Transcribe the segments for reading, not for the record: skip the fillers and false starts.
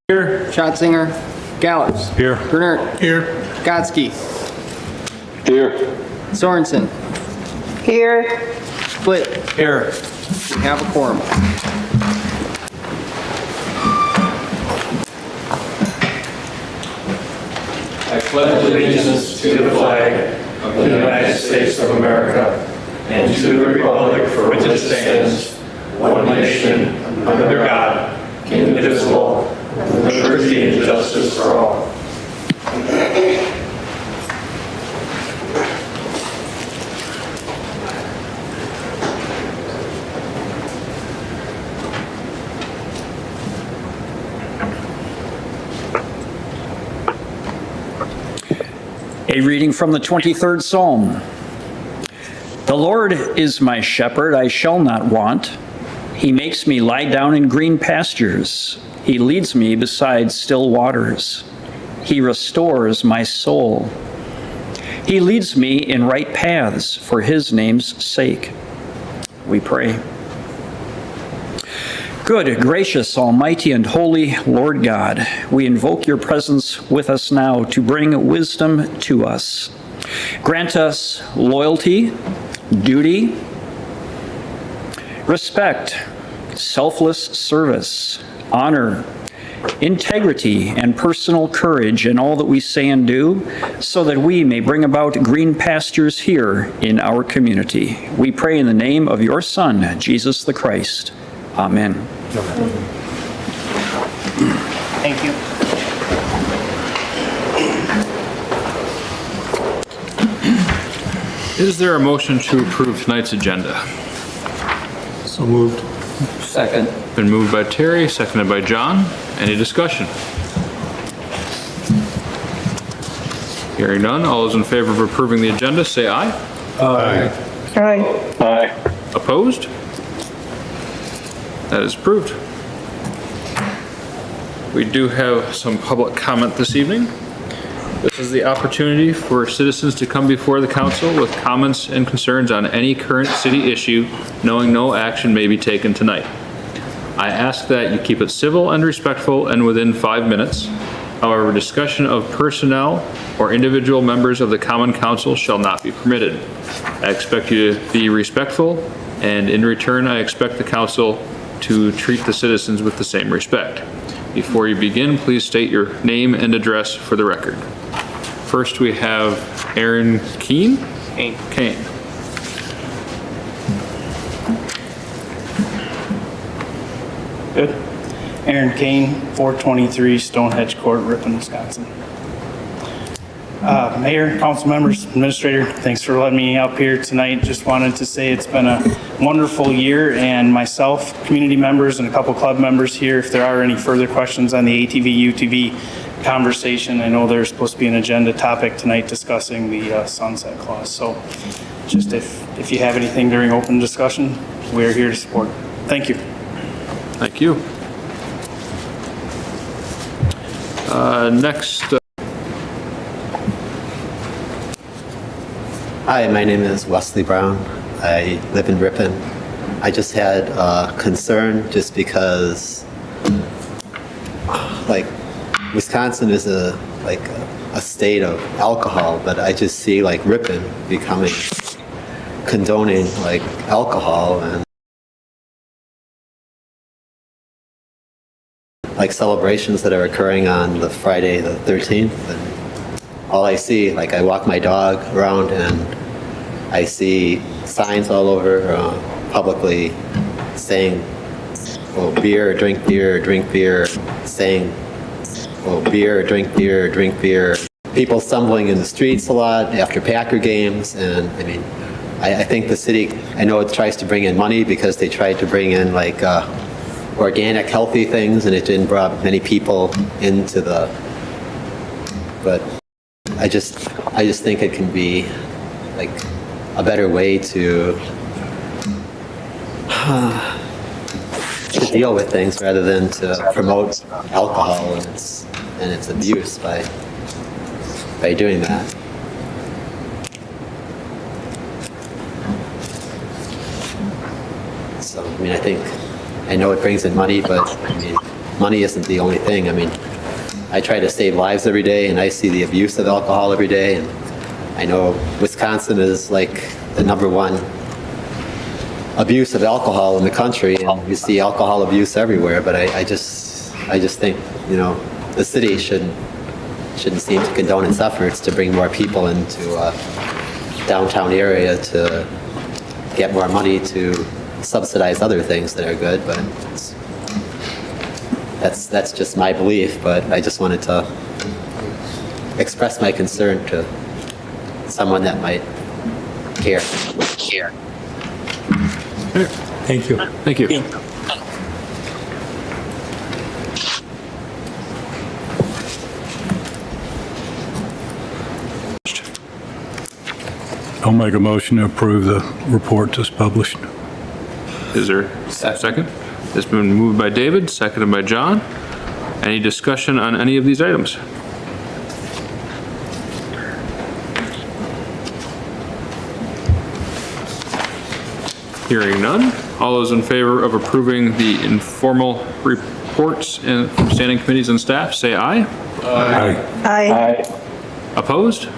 Here. Schatzinger. Gallows. Here. Bernert. Here. Gotsky. Here. Sorensen. Here. Split. Here. We have a quorum. I pledge allegiance to the flag of the United States of America and to the republic for which it stands, one nation, under God, indivisible, with liberty and justice for all. A reading from the 23rd Psalm. The Lord is my shepherd, I shall not want. He makes me lie down in green pastures. He leads me beside still waters. He restores my soul. He leads me in right paths for his name's sake. We pray. Good, gracious, almighty, and holy Lord God, we invoke your presence with us now to bring wisdom to us. Grant us loyalty, duty, respect, selfless service, honor, integrity, and personal courage in all that we say and do, so that we may bring about green pastures here in our community. We pray in the name of your Son, Jesus the Christ. Amen. Thank you. Is there a motion to approve tonight's agenda? So moved. Second. Been moved by Terry, seconded by John. Any discussion? Hearing none, all those in favor of approving the agenda, say aye. Aye. Aye. Aye. Opposed? That is approved. We do have some public comment this evening. This is the opportunity for citizens to come before the council with comments and concerns on any current city issue, knowing no action may be taken tonight. I ask that you keep it civil and respectful and within 5 minutes. However, discussion of personnel or individual members of the common council shall not be permitted. I expect you to be respectful, and in return, I expect the council to treat the citizens with the same respect. Before you begin, please state your name and address for the record. First, we have Aaron Kane. Good. Aaron Kane, 423 Stonehenge Court, Ripon, Wisconsin. Mayor, council members, administrator, thanks for letting me up here tonight. Just wanted to say it's been a wonderful year, and myself, community members, and a couple club members here, if there are any further questions on the ATV, UTV conversation, I know there's supposed to be an agenda topic tonight discussing the sunset clause. So just if you have anything during open discussion, we're here to support. Thank you. Thank you. Next, Hi, my name is Wesley Brown. I live in Ripon. I just had a concern just because, like, Wisconsin is a state of alcohol, but I just see like Ripon becoming condoning like alcohol and like celebrations that are occurring on the Friday the 13th. And all I see, like I walk my dog around and I see signs all over publicly saying, oh, beer, drink beer, saying, oh, beer, drink beer. People stumbling in the streets a lot after Packer games. And I mean, I think the city, I know it tries to bring in money because they tried to bring in like organic, healthy things, and it didn't bring many people into the, but I just think it can be like a better way to deal with things rather than to promote alcohol and its abuse by doing that. So, I mean, I know it brings in money, but I mean, money isn't the only thing. I mean, I try to save lives every day, and I see the abuse of alcohol every day, and I know Wisconsin is like the #1 abuse of alcohol in the country, and you see alcohol abuse everywhere, but I just think, you know, the city shouldn't seem to condone its efforts to bring more people into downtown area to get more money to subsidize other things that are good, but that's just my belief, but I just wanted to express my concern to someone that might care. Thank you. Thank you. I'll make a motion to approve the report that's published. Is there a second? It's been moved by David, seconded by John. Any discussion on any of these items? Hearing none. All those in favor of approving the informal reports from standing committees and staff, say aye. Aye. Opposed?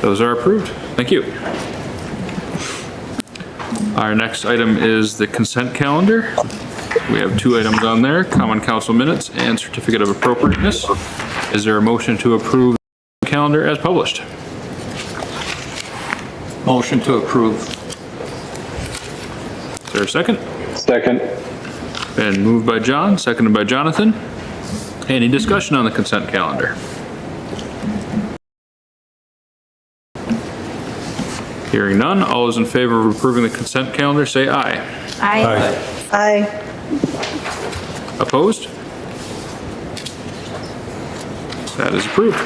Those are approved. Thank you. Our next item is the consent calendar. We have 2 items on there, common council minutes and certificate of appropriateness. Is there a motion to approve the calendar as published? Motion to approve. Is there a second? Second. Been moved by John, seconded by Jonathan. Any discussion on the consent calendar? Hearing none, all those in favor of approving the consent calendar, say aye. Aye. Aye. Opposed? That is approved.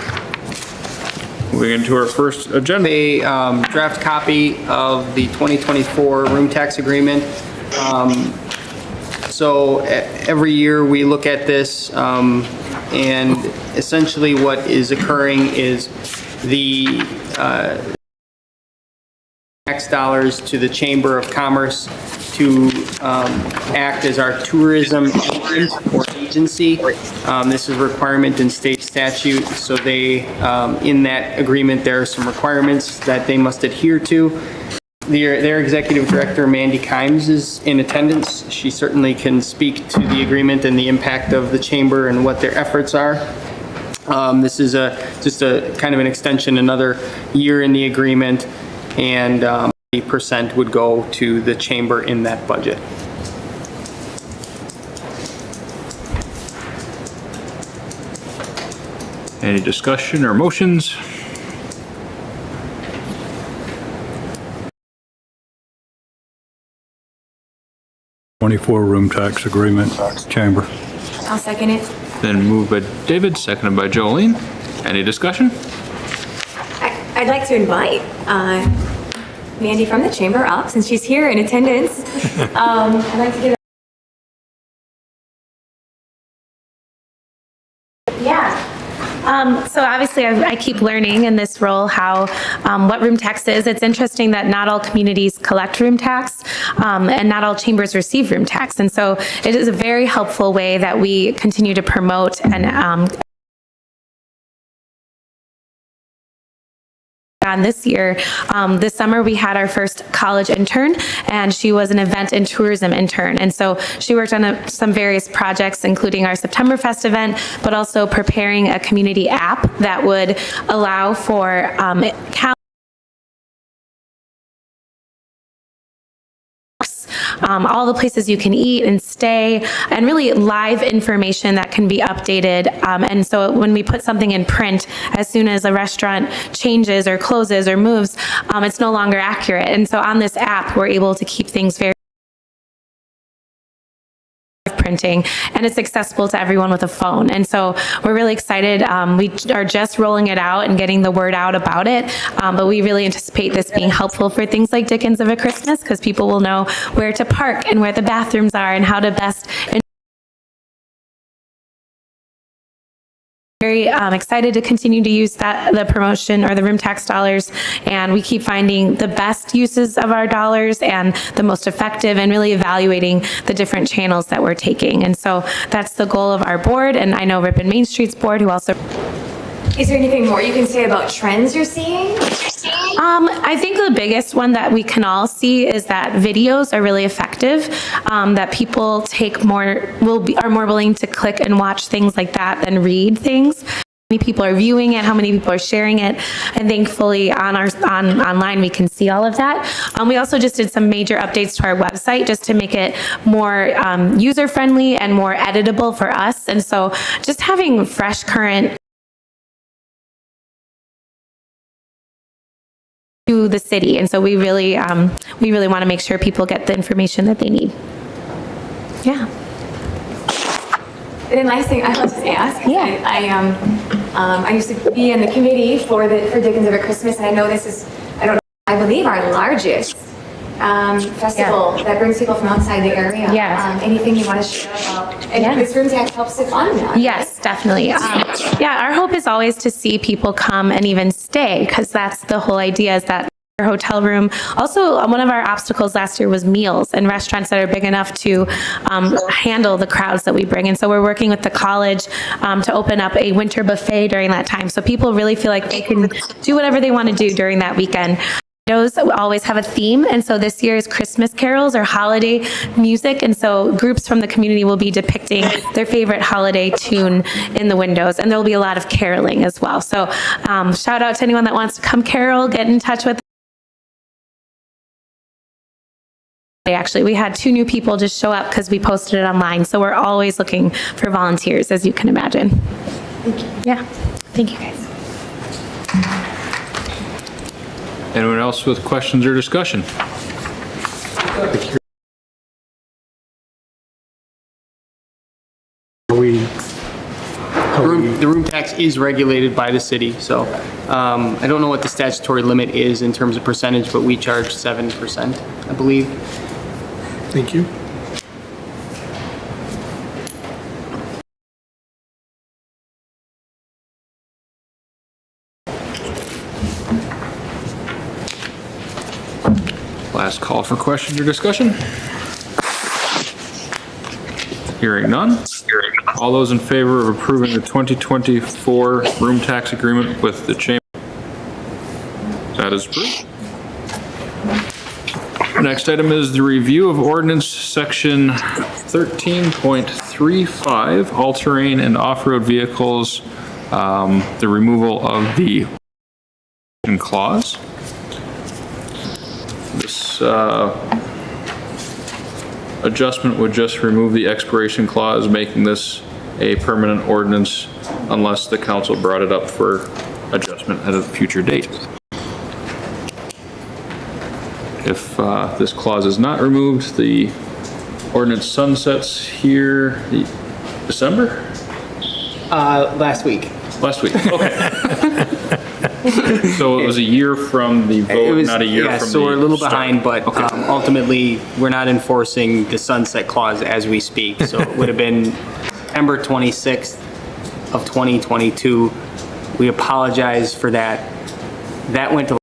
Moving into our first agenda. A draft copy of the 2024 room tax agreement. So every year we look at this, and essentially what is occurring is the tax dollars to the Chamber of Commerce to act as our tourism agent or agency. This is a requirement in state statute, so they, in that agreement, there are some requirements that they must adhere to. Their executive director, Mandy Kimes, is in attendance. She certainly can speak to the agreement and the impact of the chamber and what their efforts are. This is just a kind of an extension, another year in the agreement, and 80% would go to the chamber in that budget. Any discussion or motions? '24 room tax agreement, chamber. I'll second it. Then moved by David, seconded by Jolene. Any discussion? I'd like to invite Mandy from the chamber up, since she's here in attendance. I'd like to give So obviously I keep learning in this role how, what room tax is. It's interesting that not all communities collect room tax, and not all chambers receive room tax. And so it is a very helpful way that we continue to promote and on this year. This summer we had our first college intern, and she was an event and tourism intern. And so she worked on some various projects, including our Septemberfest event, but also preparing a community app that would allow for all the places you can eat and stay, and really live information that can be updated. And so when we put something in print, as soon as a restaurant changes or closes or moves, it's no longer accurate. And so on this app, we're able to keep things very printing, and it's accessible to everyone with a phone. And so we're really excited. We are just rolling it out and getting the word out about it, but we really anticipate this being helpful for things like Dickens of a Christmas, because people will know where to park and where the bathrooms are and how to best very excited to continue to use the promotion or the room tax dollars, and we keep finding the best uses of our dollars and the most effective, and really evaluating the different channels that we're taking. And so that's the goal of our board, and I know Ripon Main Street's board, who also... Is there anything more you can say about trends you're seeing? I think the biggest one that we can all see is that videos are really effective, that people take more, are more willing to click and watch things like that than read things. How many people are viewing it, how many people are sharing it, and thankfully online we can see all of that. We also just did some major updates to our website just to make it more user-friendly and more editable for us. And so just having fresh, current to the city, and so we really want to make sure people get the information that they need. Yeah. And the last thing I'll just ask. Yeah. I used to be in the committee for Dickens of a Christmas, and I know this is, I believe our largest festival that brings people from outside the area. Yes. Anything you want to share about? And this room tax helps to fund that. Yes, definitely. Our hope is always to see people come and even stay, because that's the whole idea, is that our hotel room. Also, one of our obstacles last year was meals and restaurants that are big enough to handle the crowds that we bring. And so we're working with the college to open up a winter buffet during that time, so people really feel like they can do whatever they want to do during that weekend. Those always have a theme, and so this year is Christmas carols or holiday music, and so groups from the community will be depicting their favorite holiday tune in the windows, and there will be a lot of caroling as well. So shout out to anyone that wants to come carol, get in touch with. Actually, we had 2 new people just show up because we posted it online, so we're always looking for volunteers, as you can imagine. Thank you. Yeah, thank you guys. Anyone else with questions or discussion? The room tax is regulated by the city, so I don't know what the statutory limit is in terms of percentage, but we charge 7%, I believe. Thank you. Last call for questions or discussion? Hearing none. All those in favor of approving the 2024 room tax agreement with the chamber? That is approved. Next item is the review of ordinance section 13.35, all-terrain and off-road vehicles, the removal of the clause. This adjustment would just remove the expiration clause, making this a permanent ordinance unless the council brought it up for adjustment at a future date. If this clause is not removed, the ordinance sunsets here December? Last week. Last week, okay. So it was a year from the vote, not a year from the so we're a little start. behind, but Okay. ultimately, we're not enforcing the sunset clause as we speak. So it would have been September 26th of 2022. We apologize for that. That went to...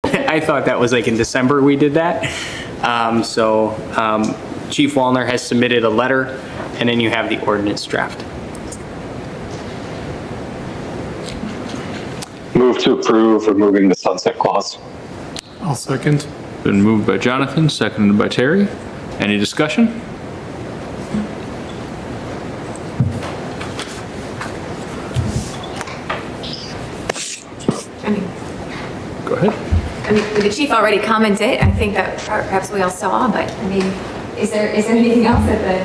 I thought that was like in December we did that. Chief Wallner has submitted a letter, and then you have the ordinance draft. Move to approve removing the sunset clause. I'll second. Been moved by Jonathan, seconded by Terry. Any discussion? Go ahead. I mean, the chief already commented. I think that perhaps we all saw, but I mean, is there anything else that the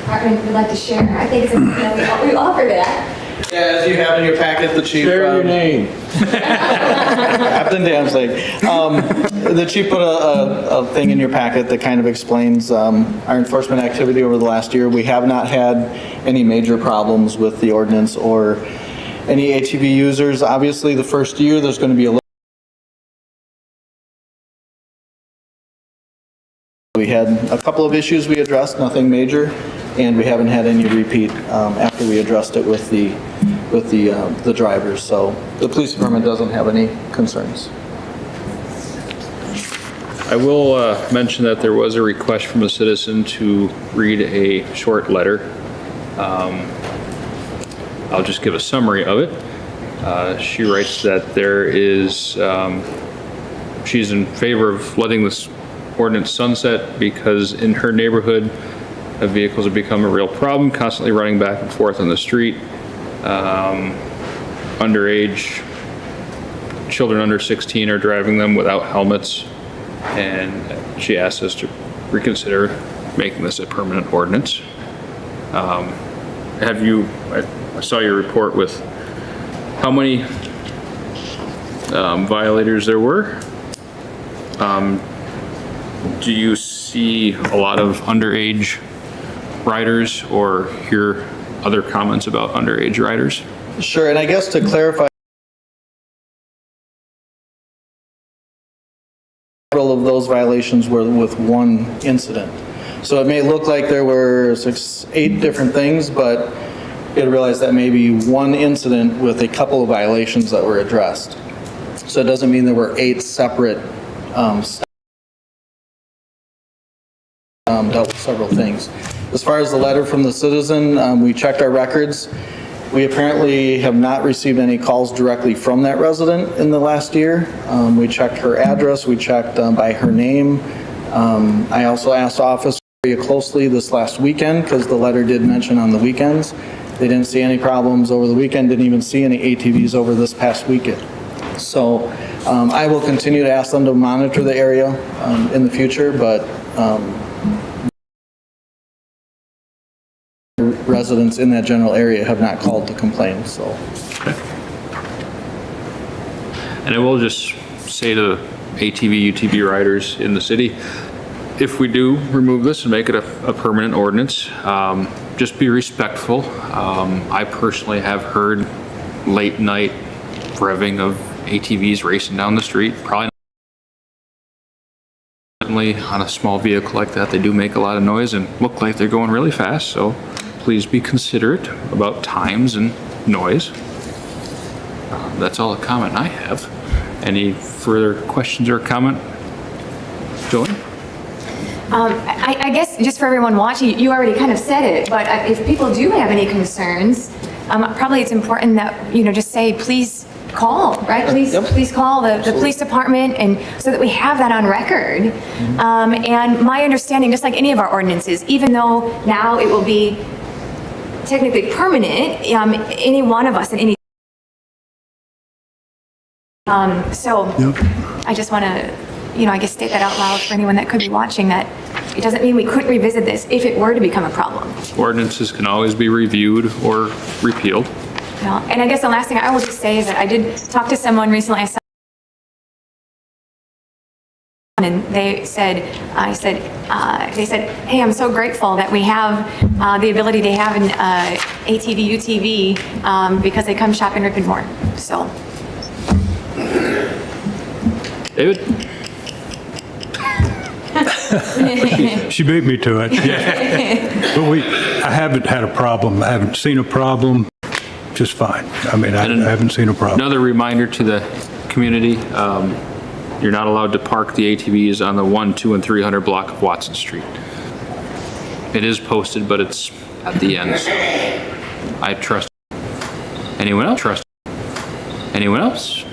department would like to share? I think it's important that we offer that. Yeah, as you have in your packet, the chief. Share your name. Captain Damsley. The chief put a thing in your packet that kind of explains our enforcement activity over the last year. We have not had any major problems with the ordinance or any ATV users. Obviously, the first year, there's going to be a little. We had a couple of issues we addressed, nothing major, and we haven't had any repeat after we addressed it with the drivers. So the police department doesn't have any concerns. I will mention that there was a request from a citizen to read a short letter. I'll just give a summary of it. She writes that there is, she's in favor of letting this ordinance sunset because in her neighborhood, vehicles have become a real problem, constantly running back and forth on the street. Underage children under 16 are driving them without helmets. And she asked us to reconsider making this a permanent ordinance. Have you, I saw your report with how many violators there were. Do you see a lot of underage riders or hear other comments about underage riders? Sure, and I guess to clarify, several of those violations were with one incident. So it may look like there were 8 different things, but you gotta realize that may be one incident with a couple of violations that were addressed. So it doesn't mean there were 8 separate dealt with several things. As far as the letter from the citizen, we checked our records. We apparently have not received any calls directly from that resident in the last year. We checked her address, we checked by her name. I also asked officers very closely this last weekend because the letter did mention on the weekends. They didn't see any problems over the weekend, didn't even see any ATVs over this past weekend. So I will continue to ask them to monitor the area in the future, but residents in that general area have not called to complain, so. And I will just say to ATV, UTV riders in the city, if we do remove this and make it a permanent ordinance, just be respectful. I personally have heard late night revving of ATVs racing down the street. Probably on a small vehicle like that, they do make a lot of noise and look like they're going really fast, so please be considerate about times and noise. That's all the comment I have. Any further questions or comment? Joey? I guess just for everyone watching, you already kind of said it, but if people do have any concerns, probably it's important that, just say, please call, right? Please call the police department, and so that we have that on record. And my understanding, just like any of our ordinances, even though now it will be technically permanent, any one of us in any. So I just want to, I guess state that out loud for anyone that could be watching, that it doesn't mean we couldn't revisit this if it were to become a problem. Ordinances can always be reviewed or repealed. And I guess the last thing I will just say is that I did talk to someone recently. I saw, and they said, they said, hey, I'm so grateful that we have the ability to have an ATV, UTV because they come shop in Ripon more. So. David? She beat me to it. Yeah. But I haven't had a problem. I haven't seen a problem. Just fine. I mean, I haven't seen a problem. Another reminder to the community, you're not allowed to park the ATVs on the 1, 2, and 300 block of Watson Street. It is posted, but it's at the end. So I trust. Anyone else? Trust. Anyone else?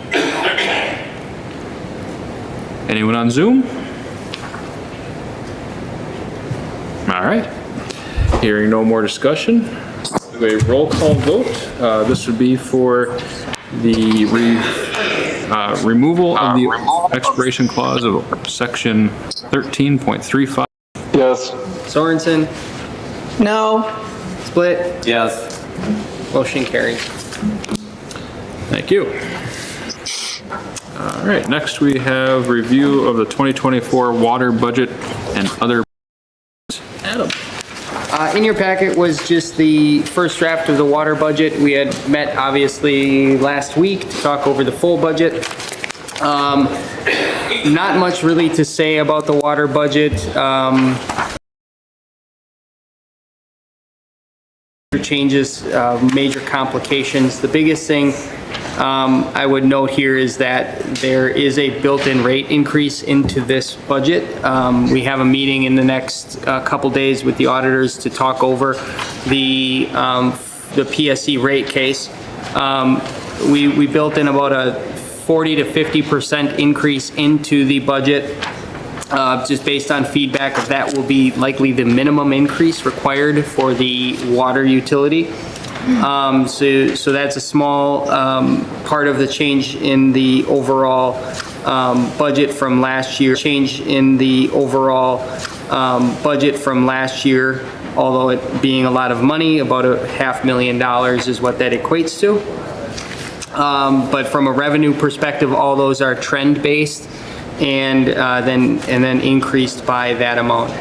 Anyone on Zoom? All right. Hearing no more discussion, a roll call vote. This would be for the removal of the expiration clause of section 13.35. Yes. Sorensen? No. Split? Yes. Motion carries. Thank you. All right, next we have review of the 2024 water budget and other. Adam. In your packet was just the first draft of the water budget. We had met obviously last week to talk over the full budget. Not much really to say about the water budget. Changes, major complications. The biggest thing I would note here is that there is a built-in rate increase into this budget. We have a meeting in the next couple days with the auditors to talk over the PSC rate case. We built in about a 40 to 50% increase into the budget. Just based on feedback of that will be likely the minimum increase required for the water utility. So that's a small part of the change in the overall budget from last year. Change in the overall budget from last year, although it being a lot of money, about $500,000 is what that equates to. But from a revenue perspective, all those are trend-based and then increased by that amount.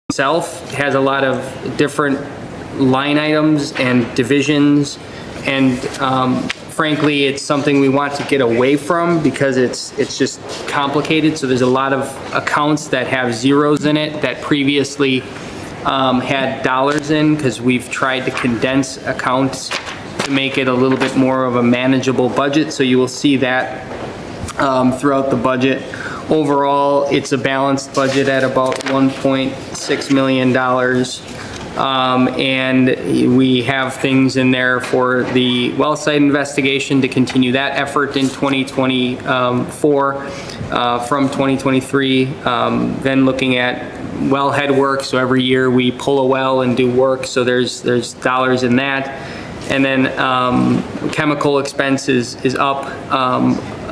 Itself has a lot of different line items and divisions, and frankly, it's something we want to get away from because it's just complicated. So there's a lot of accounts that have zeros in it that previously had dollars in, because we've tried to condense accounts to make it a little bit more of a manageable budget. So you will see that throughout the budget. Overall, it's a balanced budget at about $1.6 million. And we have things in there for the well site investigation to continue that effort in 2024 from 2023. Then looking at wellhead work, so every year we pull a well and do work, so there's dollars in that. And then chemical expense is up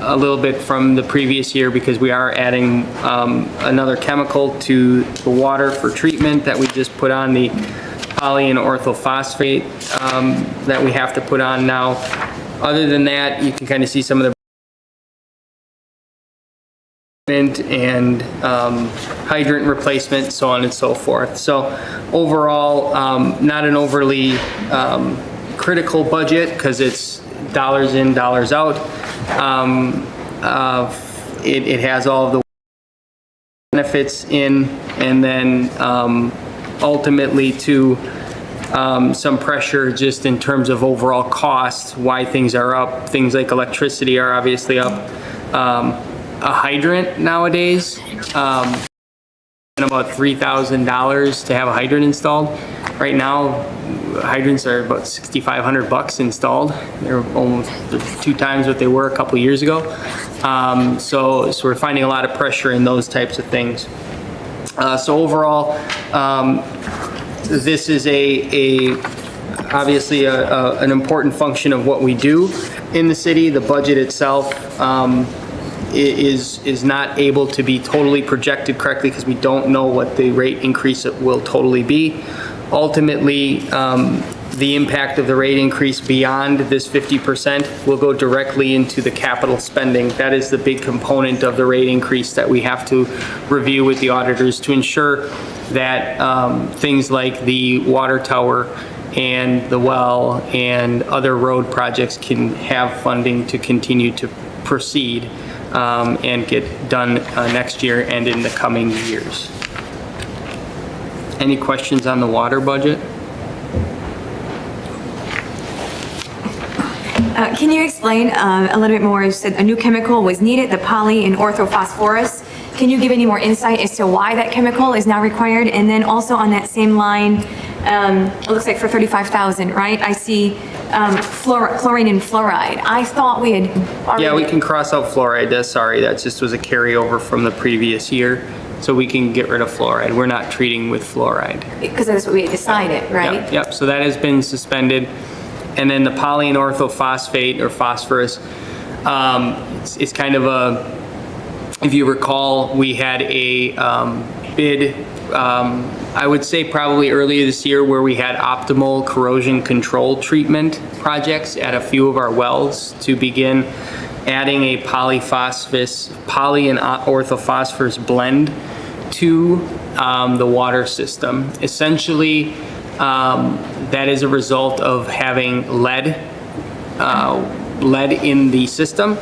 a little bit from the previous year because we are adding another chemical to the water for treatment that we just put on, the poly and orthophosphate that we have to put on now. Other than that, you can kind of see some of the and hydrant replacement, so on and so forth. So overall, not an overly critical budget because it's dollars in, dollars out. It has all of the benefits in, and then ultimately to some pressure just in terms of overall costs, why things are up. Things like electricity are obviously up. A hydrant nowadays, and about $3,000 to have a hydrant installed. Right now, hydrants are about $6,500 installed. They're almost 2 times what they were a couple years ago. So we're finding a lot of pressure in those types of things. So overall, this is obviously an important function of what we do in the city. The budget itself is not able to be totally projected correctly because we don't know what the rate increase will totally be. Ultimately, the impact of the rate increase beyond this 50% will go directly into the capital spending. That is the big component of the rate increase that we have to review with the auditors to ensure that things like the water tower and the well and other road projects can have funding to continue to proceed and get done next year and in the coming years. Any questions on the water budget? Can you explain a little bit more? You said a new chemical was needed, the poly and orthophosphorus. Can you give any more insight as to why that chemical is now required? And then also on that same line, it looks like for 35,000, right? I see chlorine and fluoride. I thought we had already... Yeah, we can cross out fluoride. Sorry, that just was a carryover from the previous year. So we can get rid of fluoride. We're not treating with fluoride. Because that's what we had decided, right? Yep, so that has been suspended. And then the poly and orthophosphate or phosphorus, it's kind of a, if you recall, we had a bid, I would say probably earlier this year, where we had optimal corrosion control treatment projects at a few of our wells to begin adding a poly and orthophosphorus blend to the water system. Essentially, that is a result of having lead lead in the system.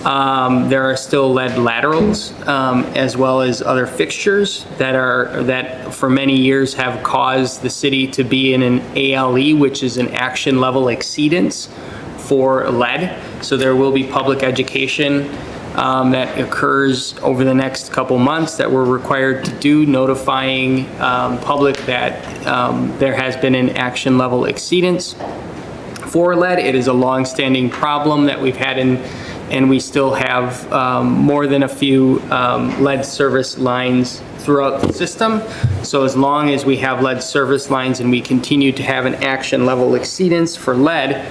There are still lead laterals, as well as other fixtures that for many years have caused the city to be in an ALE, which is an action level exceedance for lead. So there will be public education that occurs over the next couple months that we're required to do, notifying public that there has been an action level exceedance for lead. It is a long-standing problem that we've had and we still have more than a few lead service lines throughout the system. So as long as we have lead service lines and we continue to have an action level exceedance for lead,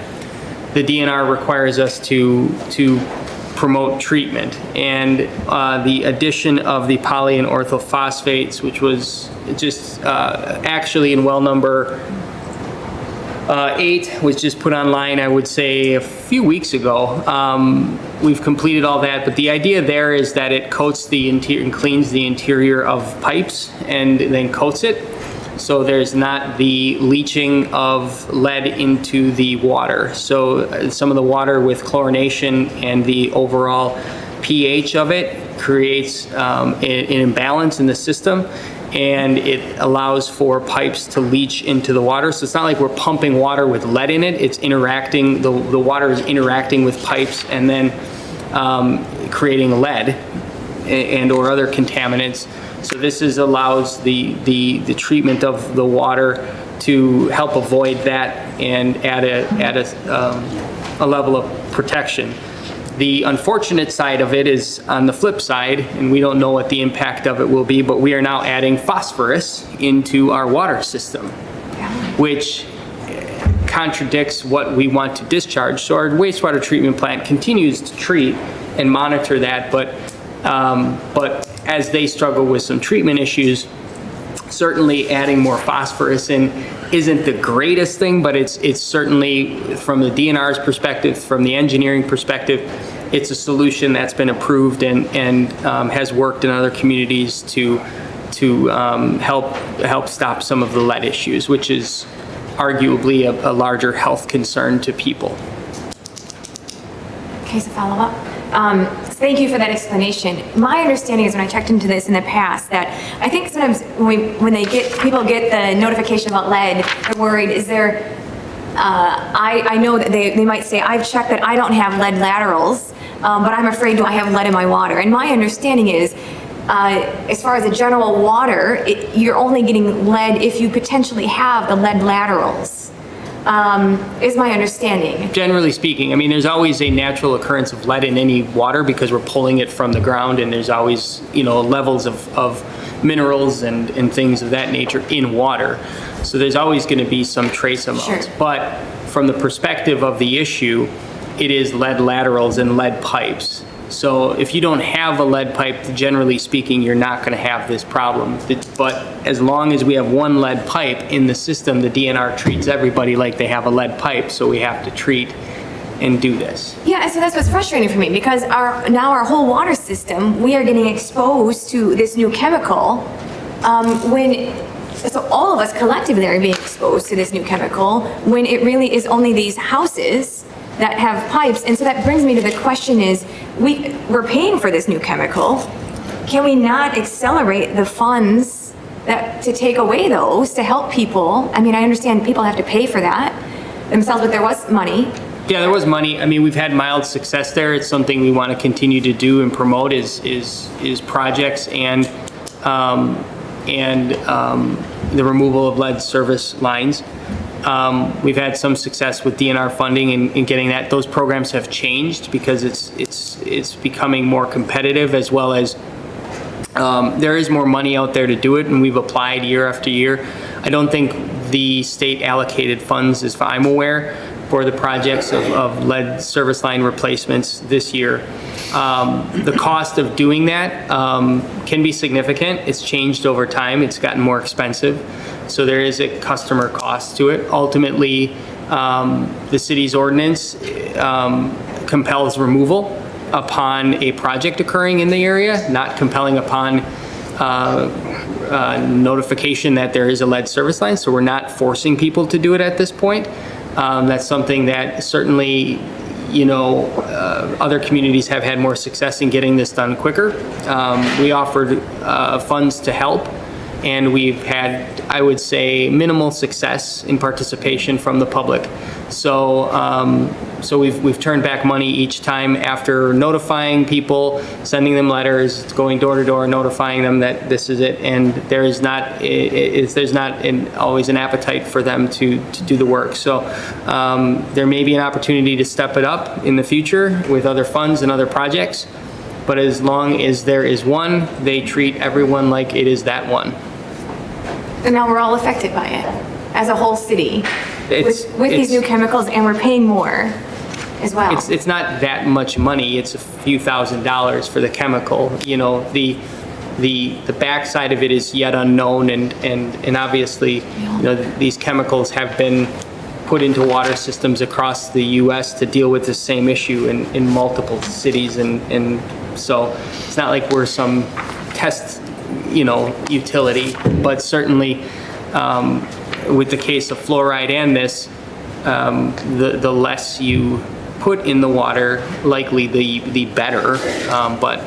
the DNR requires us to promote treatment. And the addition of the poly and orthophosphates, which was just actually in well number 8, was just put online, I would say, a few weeks ago. We've completed all that, but the idea there is that it coats the interior and cleans the interior of pipes and then coats it. So there's not the leaching of lead into the water. So some of the water with chlorination and the overall pH of it creates an imbalance in the system, and it allows for pipes to leach into the water. So it's not like we're pumping water with lead in it. It's interacting, the water is interacting with pipes and then creating lead and or other contaminants. So this allows the treatment of the water to help avoid that and add a level of protection. The unfortunate side of it is on the flip side, and we don't know what the impact of it will be, but we are now adding phosphorus into our water system, which contradicts what we want to discharge. So our wastewater treatment plant continues to treat and monitor that, but as they struggle with some treatment issues, certainly adding more phosphorus in isn't the greatest thing, but it's certainly, from the DNR's perspective, from the engineering perspective, it's a solution that's been approved and has worked in other communities to help stop some of the lead issues, which is arguably a larger health concern to people. Okay, so follow up. Thank you for that explanation. My understanding is, when I checked into this in the past, that I think sometimes when people get the notification about lead, they're worried, is there, I know that they might say, I've checked that I don't have lead laterals, but I'm afraid, do I have lead in my water? And my understanding is, as far as the general water, you're only getting lead if you potentially have the lead laterals. Is my understanding. Generally speaking, I mean, there's always a natural occurrence of lead in any water because we're pulling it from the ground, and there's always, levels of minerals and things of that nature in water. So there's always going to be some trace amounts. Sure. But from the perspective of the issue, it is lead laterals and lead pipes. So if you don't have a lead pipe, generally speaking, you're not going to have this problem. But as long as we have one lead pipe in the system, the DNR treats everybody like they have a lead pipe, so we have to treat and do this. Yeah, so that's what's frustrating for me, because now our whole water system, we are getting exposed to this new chemical, so all of us collectively are being exposed to this new chemical, when it really is only these houses that have pipes. And so that brings me to the question is, we're paying for this new chemical. Can we not accelerate the funds to take away those, to help people? I mean, I understand people have to pay for that themselves, but there was money. Yeah, there was money. I mean, we've had mild success there. It's something we want to continue to do and promote is projects and the removal of lead service lines. We've had some success with DNR funding in getting that. Those programs have changed because it's becoming more competitive, as well as there is more money out there to do it, and we've applied year after year. I don't think the state allocated funds, as far as I'm aware, for the projects of lead service line replacements this year. The cost of doing that can be significant. It's changed over time. It's gotten more expensive. So there is a customer cost to it. Ultimately, the city's ordinance compels removal upon a project occurring in the area, not compelling upon notification that there is a lead service line. So we're not forcing people to do it at this point. That's something that certainly other communities have had more success in getting this done quicker. We offered funds to help, and we've had, I would say, minimal success in participation from the public. So, so we've turned back money each time after notifying people, sending them letters, going door to door, notifying them that this is it, and there's not always an appetite for them to do the work. So there may be an opportunity to step it up in the future with other funds and other projects, but as long as there is one, they treat everyone like it is that one. And now we're all affected by it, as a whole city, with these new It's- chemicals, and we're paying more as well. It's not that much money. It's a few $1,000s for the chemical. The backside of it is yet unknown, and obviously, these chemicals have been put into water systems across the U.S. to deal with the same issue in multiple cities, and so it's not like we're some test, utility, but certainly with the case of fluoride and this, the less you put in the water, likely the better, but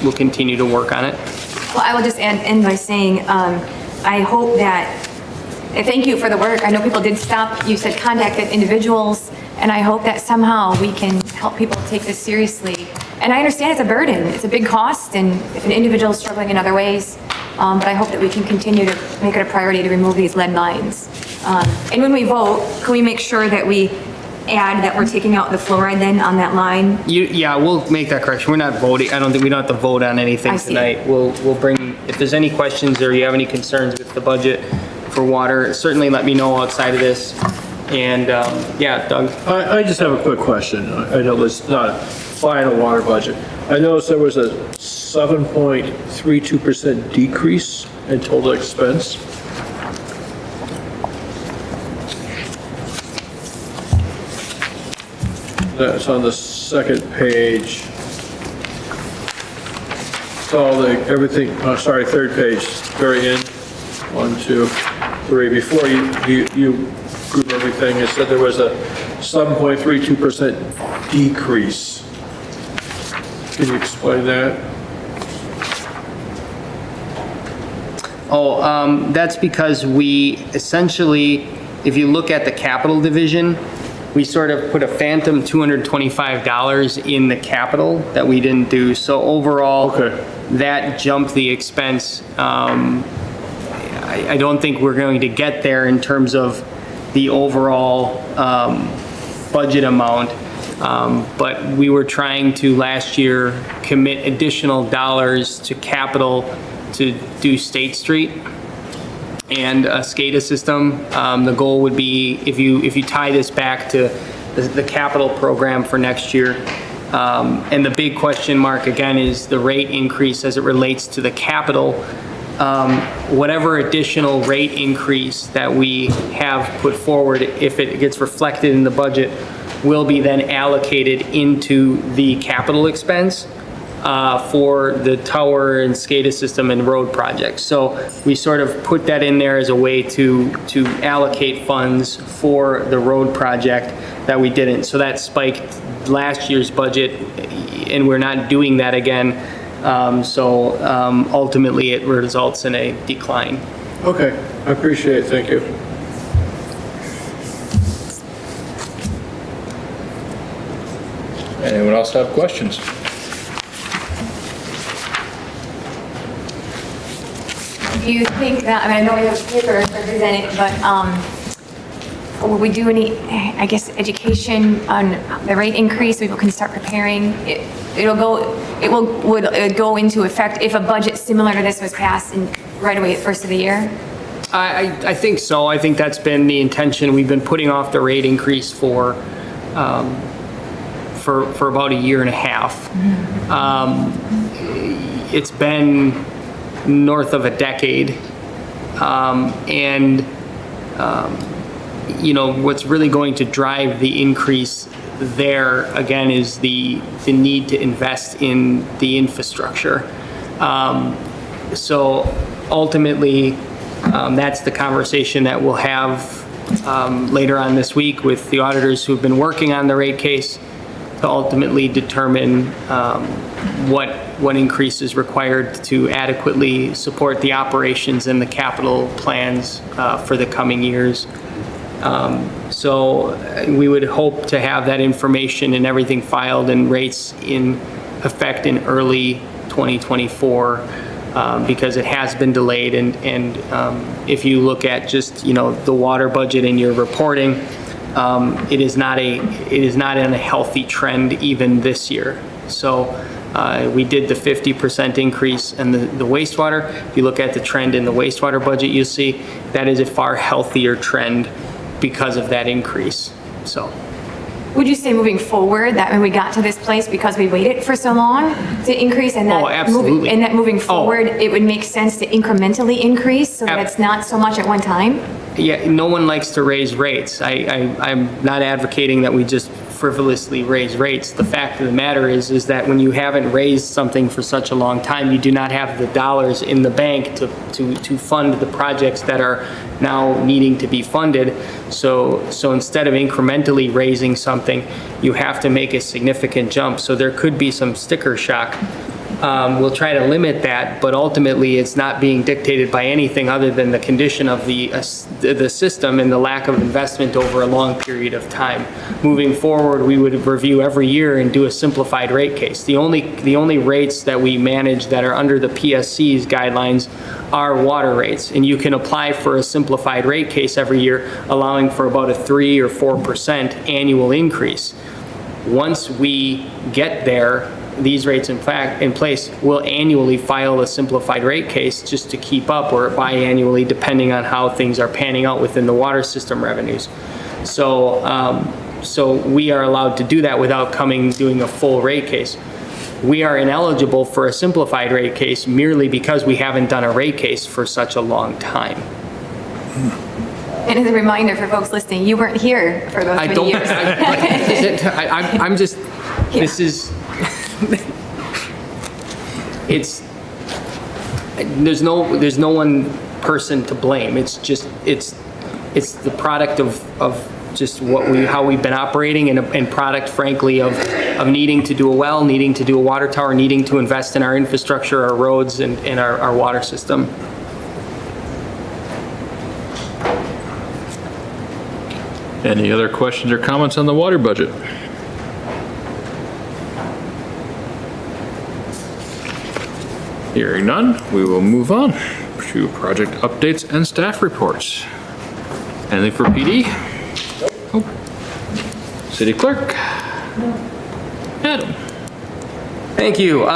we'll continue to work on it. Well, I will just end by saying, I hope that, thank you for the work. I know people did stop, you said contacted individuals, and I hope that somehow we can help people take this seriously. And I understand it's a burden, it's a big cost, and if an individual is struggling in other ways, but I hope that we can continue to make it a priority to remove these lead lines. And when we vote, can we make sure that we add that we're taking out the fluoride then on that line? Yeah, we'll make that correction. We're not voting. I don't think we don't have to vote on anything I see. tonight. We'll bring, if there's any questions or you have any concerns with the budget for water, certainly let me know outside of this. And, yeah, Doug? I just have a quick question. I know it's not a final water budget. I noticed there was a 7.32% decrease in total expense. That's on the second page. It's all everything, third page, very end. 1, 2, 3. Before you group everything, it said there was a 7.32% decrease. Can you explain that? That's because we essentially, if you look at the capital division, we sort of put a phantom $225 in the capital that we didn't do. So overall, that jumped the expense. I don't think we're going to get there in terms of the overall budget amount. But we were trying to last year commit additional dollars to capital to do State Street and a SCADA system. The goal would be, if you tie this back to the capital program for next year, and the big question mark again is the rate increase as it relates to the capital. Whatever additional rate increase that we have put forward, if it gets reflected in the budget, will be then allocated into the capital expense for the tower and SCADA system and road projects. So we sort of put that in there as a way to allocate funds for the road project that we didn't. So that spiked last year's budget, and we're not doing that again. So ultimately, it results in a decline. Okay, I appreciate it, thank you. Anyone else have questions? Do you think that, I know we have paper representing, but will we do any, I guess, education on the rate increase? People can start preparing. Would it go into effect if a budget similar to this was passed right away at first of the year? I think so. I think that's been the intention. We've been putting off the rate increase for about a year and a half. It's been north of a decade. What's really going to drive the increase there, again, is the need to invest in the infrastructure. So ultimately, that's the conversation that we'll have later on this week with the auditors who've been working on the rate case to ultimately determine what increase is required to adequately support the operations and the capital plans for the coming years. So we would hope to have that information and everything filed and rates in effect in early 2024 because it has been delayed. And if you look at just, the water budget in your reporting, it is not in a healthy trend even this year. So we did the 50% increase in the wastewater. If you look at the trend in the wastewater budget, you'll see that is a far healthier trend because of that increase. So. Would you say moving forward that when we got to this place, because we waited for so long to increase and that, Oh, absolutely. moving forward, it would make sense to incrementally increase so that it's not so much at one time? Yeah, no one likes to raise rates. I'm not advocating that we just frivolously raise rates. The fact of the matter is that when you haven't raised something for such a long time, you do not have the dollars in the bank to fund the projects that are now needing to be funded. So instead of incrementally raising something, you have to make a significant jump. So there could be some sticker shock. We'll try to limit that, but ultimately it's not being dictated by anything other than the condition of the system and the lack of investment over a long period of time. Moving forward, we would review every year and do a simplified rate case. The only rates that we manage that are under the PSC's guidelines are water rates, and you can apply for a simplified rate case every year, allowing for about a 3 or 4% annual increase. Once we get there, these rates in place, we'll annually file a simplified rate case just to keep up, or biannually depending on how things are panning out within the water system revenues. So we are allowed to do that without doing a full rate case. We are ineligible for a simplified rate case merely because we haven't done a rate case for such a long time. And as a reminder for folks listening, you weren't here for those many years. I'm just, this is, there's no one person to blame. It's just, it's the product of just how we've been operating and product, frankly, of needing to do a well, needing to do a water tower, needing to invest in our infrastructure, our roads, and our water system. Any other questions or comments on the water budget? Hearing none, we will move on to project updates and staff reports. Anything for PD? Nope. City clerk? Adam? Thank you.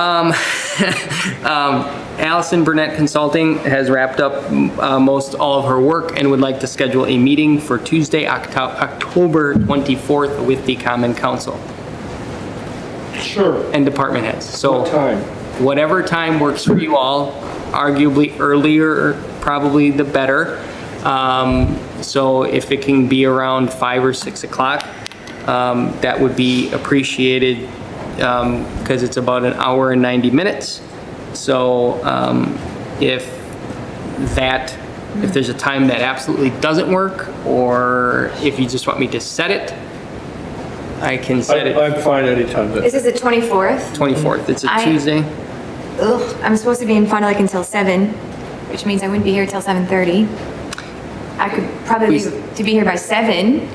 Allison Burnett Consulting has wrapped up most all of her work and would like to schedule a meeting for Tuesday, October 24th with the Common Council. Sure. And department heads. So What time? whatever time works for you all, arguably earlier, probably the better. So if it can be around 5 or 6 o'clock, that would be appreciated because it's about an hour and 90 minutes. So if there's a time that absolutely doesn't work, or if you just want me to set it, I can set it. I'm fine anytime. This is the 24th. 24th, it's a Tuesday. I'm supposed to be in Fond du Lac until 7, which means I wouldn't be here till 7:30. I could probably leave to be here by 7,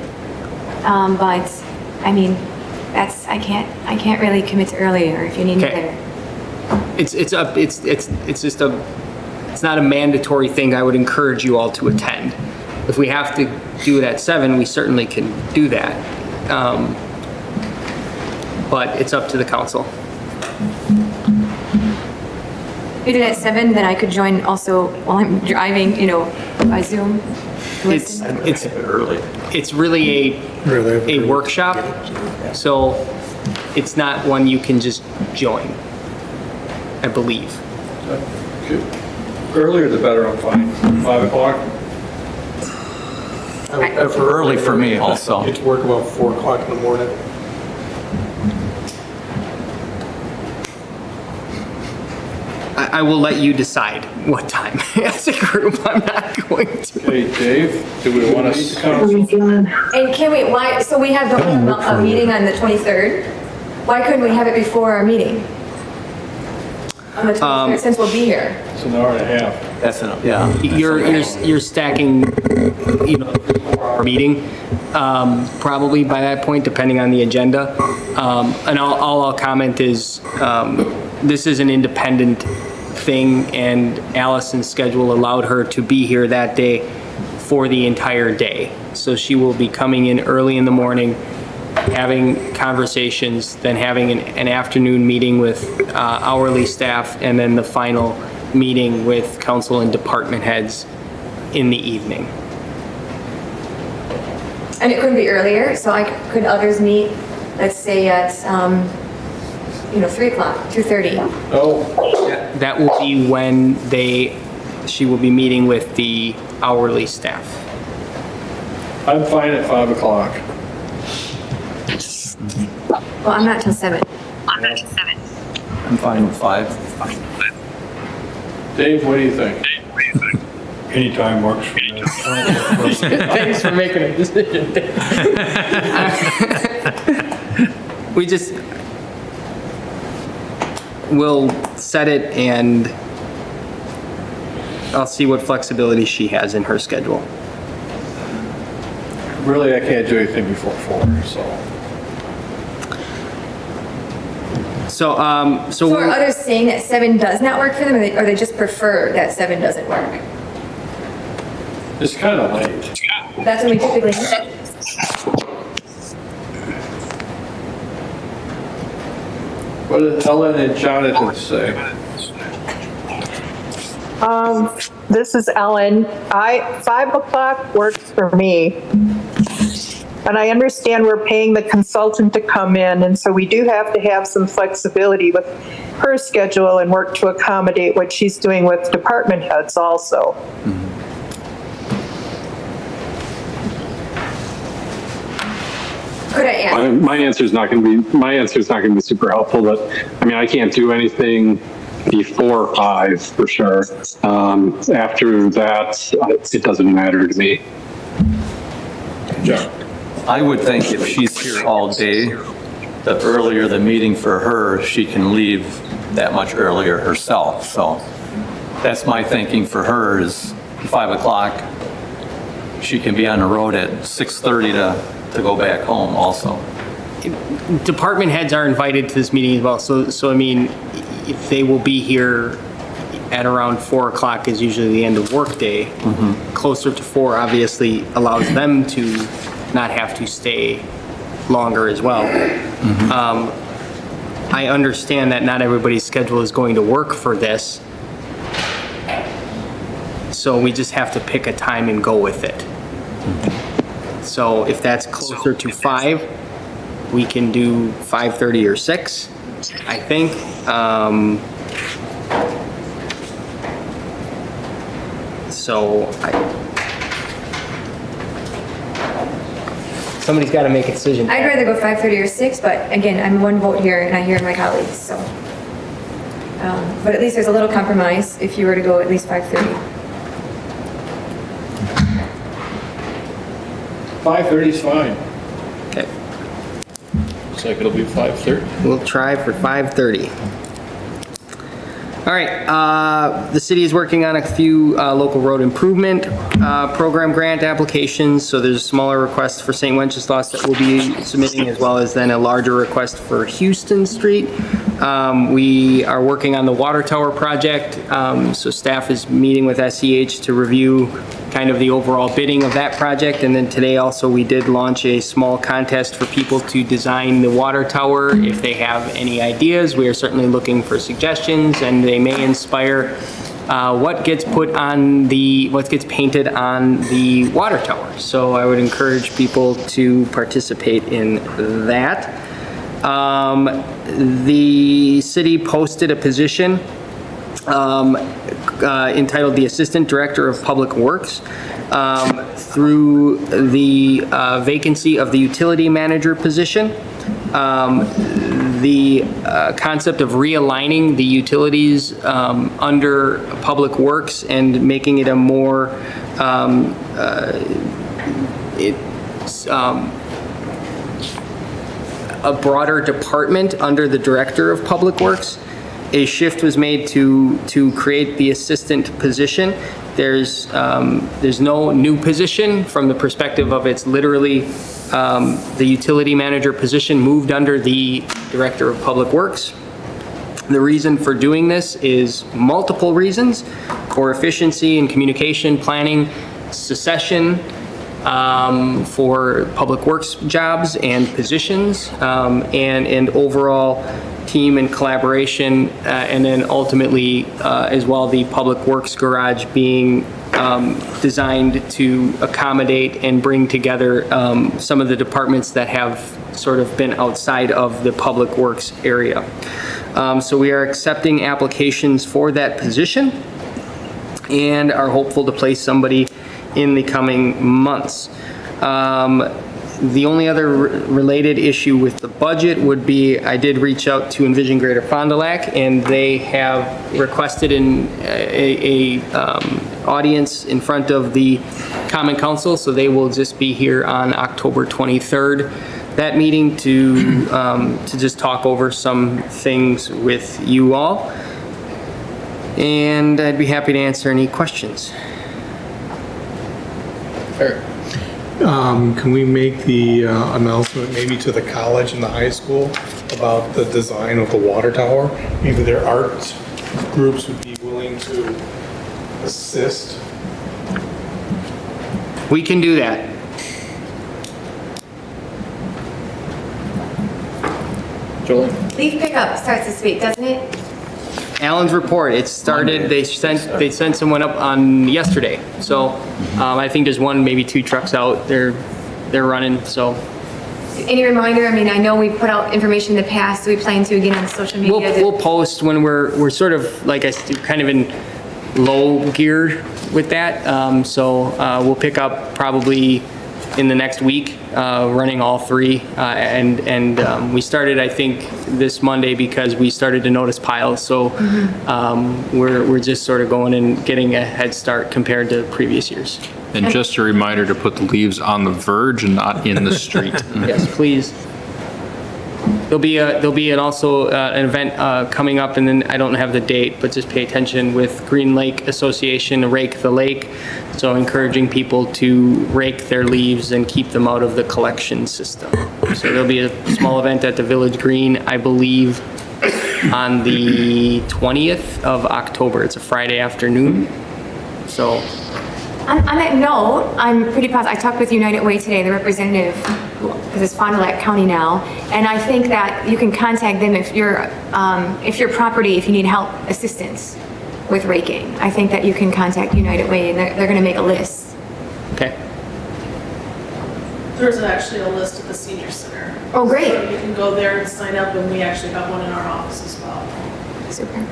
but I mean, I can't really commit to earlier if you need me there. It's not a mandatory thing. I would encourage you all to attend. If we have to do it at 7, we certainly can do that. But it's up to the council. If you did it at 7, then I could join also while I'm driving, by Zoom. It's really a workshop, so it's not one you can just join, I believe. Earlier the better, I'm fine. 5 o'clock? Early for me also. Get to work about 4 o'clock in the morning. I will let you decide what time as a group. I'm not going to. Hey, Dave, do we want to? And can we, why, so we have a meeting on the 23rd? Why couldn't we have it before our meeting? On the 23rd, since we'll be here. It's an hour and a half. That's enough, yeah. You're stacking, our meeting, probably by that point, depending on the agenda. And all I'll comment is, this is an independent thing, and Allison's schedule allowed her to be here that day for the entire day. So she will be coming in early in the morning, having conversations, then having an afternoon meeting with hourly staff, and then the final meeting with council and department heads in the evening. And it couldn't be earlier, so could others meet, let's say at, 3 o'clock, 2:30? No, That will be when she will be meeting with the hourly staff. I'm fine at 5 o'clock. Well, I'm not till 7. I'm fine with 5. Dave, what do you think? Anytime works for me. Thanks for making a decision. We'll set it, and I'll see what flexibility she has in her schedule. Really, I can't do anything before 4, so. So So are others saying that 7 does not work for them, or they just prefer that 7 doesn't work? It's kind of late. That's when we typically meet. What did Ellen and Jonathan say? This is Ellen. 5 o'clock works for me. And I understand we're paying the consultant to come in, and so we do have to have some flexibility with her schedule and work to accommodate what she's doing with department heads also. Could I add? My answer is not going to be super helpful, but I mean, I can't do anything before 5 for sure. After that, it doesn't matter to me. John? I would think if she's here all day, the earlier the meeting for her, she can leave that much earlier herself. So that's my thinking for her is 5 o'clock. She can be on the road at 6:30 to go back home also. department heads are invited to this meeting as well. So I mean, if they will be here at around 4 o'clock is usually the end of workday. Closer to 4 obviously allows them to not have to stay longer as well. I understand that not everybody's schedule is going to work for this. So we just have to pick a time and go with it. So if that's closer to 5, we can do 5:30 or 6, I think. Somebody's got to make a decision. I'd rather go 5:30 or 6, but again, I'm one vote here and I hear my colleagues, so. But at least there's a little compromise if you were to go at least 5:30. 5:30 is fine. Okay, Looks like it'll be 5:30. we'll try for 5:30. All right, the city is working on a few local road improvement program grant applications. So there's a smaller request for St. Wenceslas that we'll be submitting, as well as then a larger request for Houston Street. We are working on the water tower project. So staff is meeting with SEH to review kind of the overall bidding of that project. And then today also, we did launch a small contest for people to design the water tower. If they have any ideas, we are certainly looking for suggestions, and they may inspire what gets painted on the water tower. So I would encourage people to participate in that. The city posted a position entitled the Assistant Director of Public Works through the vacancy of the Utility Manager position. the concept of realigning the utilities under Public Works and making it a more a broader department under the Director of Public Works. A shift was made to create the assistant position. There's no new position from the perspective of it's literally the utility manager position moved under the Director of Public Works. The reason for doing this is multiple reasons: for efficiency and communication, planning, succession, for public works jobs and positions, and overall team and collaboration, and then ultimately as well the public works garage being designed to accommodate and bring together some of the departments that have sort of been outside of the public works area. So we are accepting applications for that position and are hopeful to place somebody in the coming months. The only other related issue with the budget would be, I did reach out to Envision Greater Fond du Lac, and they have requested a audience in front of the Common Council, so they will just be here on October 23rd. That meeting to just talk over some things with you all. And I'd be happy to answer any questions. Can we make the announcement maybe to the college and the high school about the design of the water tower? Maybe their art groups would be willing to assist. We can do that. Julie? Leaf pickup starts this week, doesn't it? Alan's report, it started, they sent someone up on yesterday. So I think there's one, maybe two trucks out, they're running, so. Any reminder, I mean, I know we've put out information in the past, we plan to again on social media. We'll post when we're sort of, like I said, kind of in low gear with that. So we'll pick up probably in the next week, running all three. And we started, I think, this Monday because we started to notice piles. So we're just sort of going and getting a head start compared to previous years. And just a reminder to put the leaves on the verge and not in the street. Yes, please. There'll be also an event coming up, and then I don't have the date, but just pay attention with Green Lake Association, Rake the Lake. So encouraging people to rake their leaves and keep them out of the collection system. So there'll be a small event at the Village Green, I believe, on the 20th of October. It's a Friday afternoon. So. On that note, I'm pretty positive, I talked with United Way today, the representative, because it's Fond du Lac County now, and I think that you can contact them if your property, if you need help, assistance with raking. I think that you can contact United Way, and they're going to make a list. Okay. There's actually a list at the senior center. Oh, great. So you can go there and sign up, and we actually have one in our office as well. Super.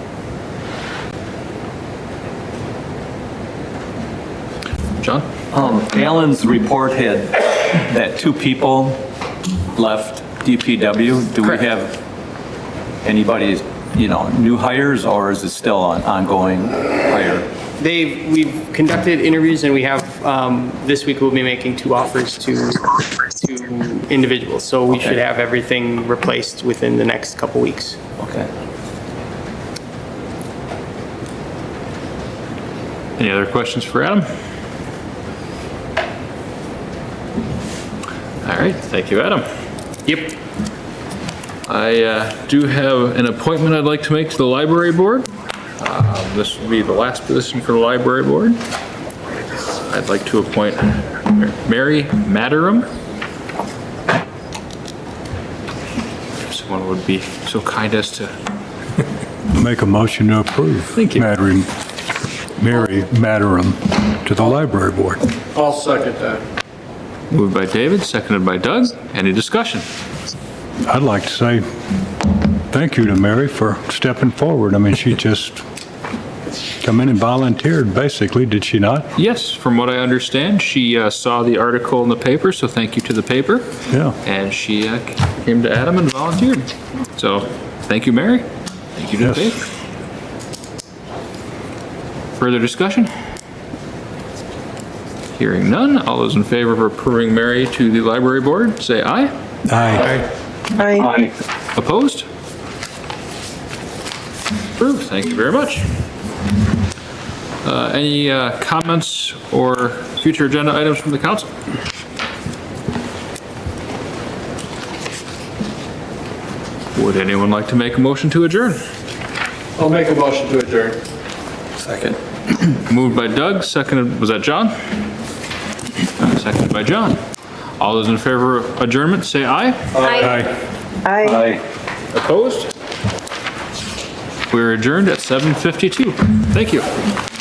John? Alan's report had that 2 people left DPW. Do we have anybody, new hires, or is it still on ongoing hire? We've conducted interviews, and we have, this week we'll be making 2 offers to individuals. So we should have everything replaced within the next couple weeks. Okay. Any other questions for Adam? All right, thank you, Adam. Yep. I do have an appointment I'd like to make to the library board. This will be the last position for the library board. I'd like to appoint Mary Madarum. If someone would be so kind as to. Make a motion to approve. Thank you. Mary Madarum to the library board. I'll second that. Moved by David, seconded by Doug. Any discussion? I'd like to say thank you to Mary for stepping forward. I mean, she just come in and volunteered, basically, did she not? Yes, from what I understand, she saw the article in the paper, so thank you to the paper. Yeah. And she came to Adam and volunteered. So, thank you, Mary. Thank you to the Yes. paper. Further discussion? Hearing none, all those in favor of approving Mary to the library board, say aye. Aye. Aye. Opposed? Approved, thank you very much. Any comments or future agenda items from the council? Would anyone like to make a motion to adjourn? I'll make a motion to adjourn. Second. Moved by Doug, seconded, was that John? Seconded by John. All those in favor of adjournment, say aye. Aye. Aye. Opposed? We're adjourned at 7:52. Thank you.